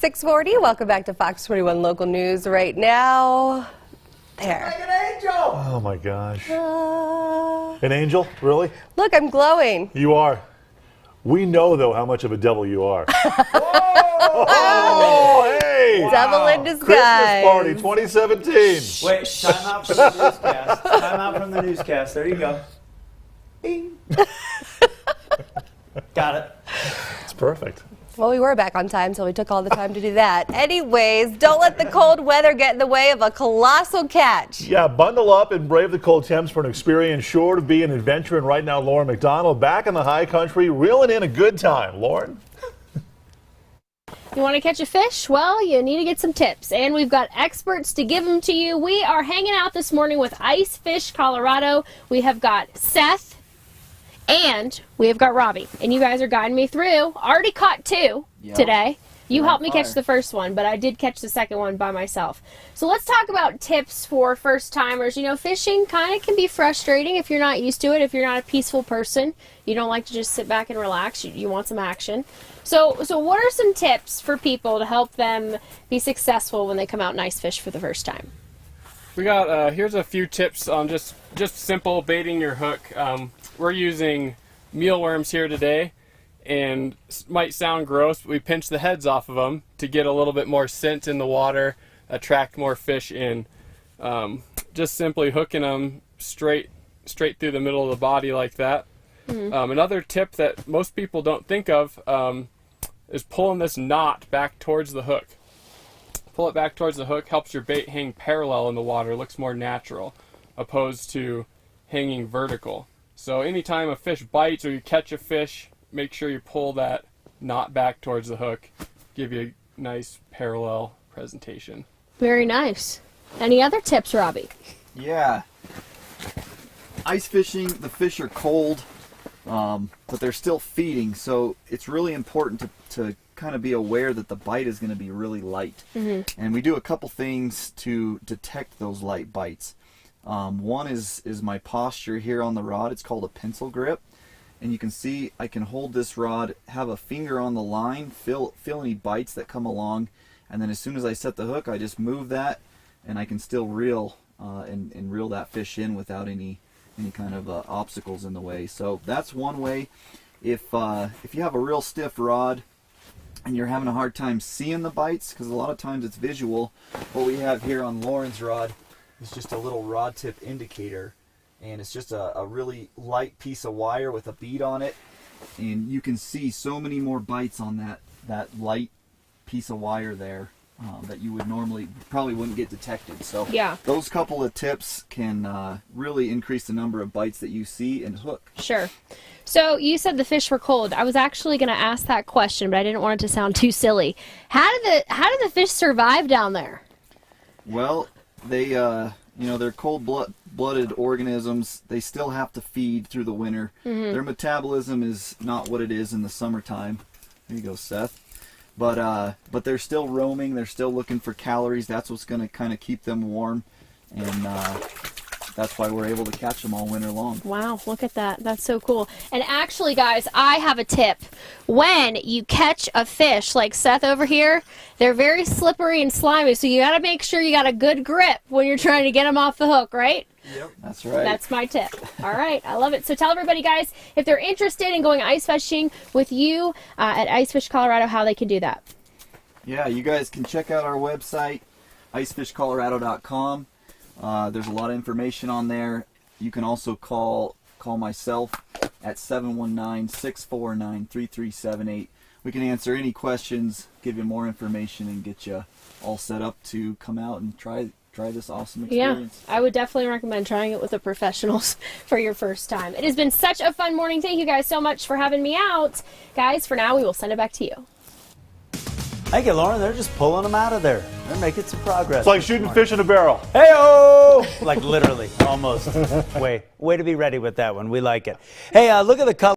6:40. Welcome back to Fox 21 Local News. Right now, there. Like an angel. Oh my gosh. An angel? Really? Look, I'm glowing. You are. We know, though, how much of a devil you are. Oh, hey! Devil in disguise. Christmas party 2017. wait, time out from the newscast. Time out from the newscast. There you go. Bing. Got it. It's perfect. Well, we were back on time, so we took all the time to do that. Anyways, don't let the cold weather get in the way of a colossal catch. Yeah, bundle up and brave the cold temps for an experience sure to be an adventure. And right now, Lauren McDonald back in the high country, reeling in a good time. Lauren? You want to catch a fish? Well, you need to get some tips, and we've got experts to give them to you. We are hanging out this morning with Ice Fish Colorado. We have got Seth, and we have got Robbie, and you guys are guiding me through. Already caught two today. You helped me catch the first one, but I did catch the second one by myself. So let's talk about tips for first timers. You know, fishing kind of can be frustrating if you're not used to it, if you're not a peaceful person. You don't like to just sit back and relax. You want some action. So what are some tips for people to help them be successful when they come out and ice fish for the first time? We got here's a few tips on just simple baiting your hook. We're using mealworms here today, and might sound gross, but we pinch the heads off of them to get a little bit more scent in the water, attract more fish in. Just simply hooking them straight through the middle of the body like that. Another tip that most people don't think of is pulling this knot back towards the hook. Pull it back towards the hook, helps your bait hang parallel in the water, looks more natural, opposed to hanging vertical. So anytime a fish bites or you catch a fish, make sure you pull that knot back towards the hook, give you a nice parallel presentation. Very nice. Any other tips, Robbie? Yeah. Ice fishing, the fish are cold, but they're still feeding, so it's really important to kind of be aware that the bite is going to be really light. And we do a couple things to detect those light bites. One is my posture here on the rod. It's called a pencil grip. And you can see I can hold this rod, have a finger on the line, feel any bites that come along, and then as soon as I set the hook, I just move that, and I can still reel and reel that fish in without any kind of obstacles in the way. So that's one way. If you have a real stiff rod and you're having a hard time seeing the bites, because a lot of times it's visual, what we have here on Lauren's rod is just a little rod tip indicator. And it's just a really light piece of wire with a bead on it, and you can see so many more bites on that light piece of wire there that you would probably wouldn't get detected. So Yeah. those couple of tips can really increase the number of bites that you see and hook. Sure. So you said the fish were cold. I was actually going to ask that question, but I didn't want it to sound too silly. How did the fish survive down there? Well, they they're cold-blooded organisms. They still have to feed through the winter. Their metabolism is not what it is in the summertime. There you go, Seth. But they're still roaming. They're still looking for calories. That's what's going to kind of keep them warm, and that's why we're able to catch them all winter long. Wow, look at that. That's so cool. And actually, guys, I have a tip. When you catch a fish like Seth over here, they're very slippery and slimy, so you got to make sure you got a good grip when you're trying to get them off the hook, right? Yep, that's right. That's my tip. All right, I love it. So tell everybody, guys, if they're interested in going ice fishing with you at Ice Fish Colorado, how they can do that. Yeah, you guys can check out our website, icefishcolorado.com. There's a lot of information on there. You can also call myself at 719-649-3378. We can answer any questions, give you more information, and get you all set up to come out and try this awesome experience. Yeah, I would definitely recommend trying it with the professionals for your first time. It has been such a fun morning. Thank you guys so much for having me out. Guys, for now, we will send it back to you. Thank you, Lauren. They're just pulling them out of there. They're making some progress. It's like shooting fish in a barrel. Hey-oh! Like literally, almost. Way to be ready with that one. We like it. Hey, look at the color.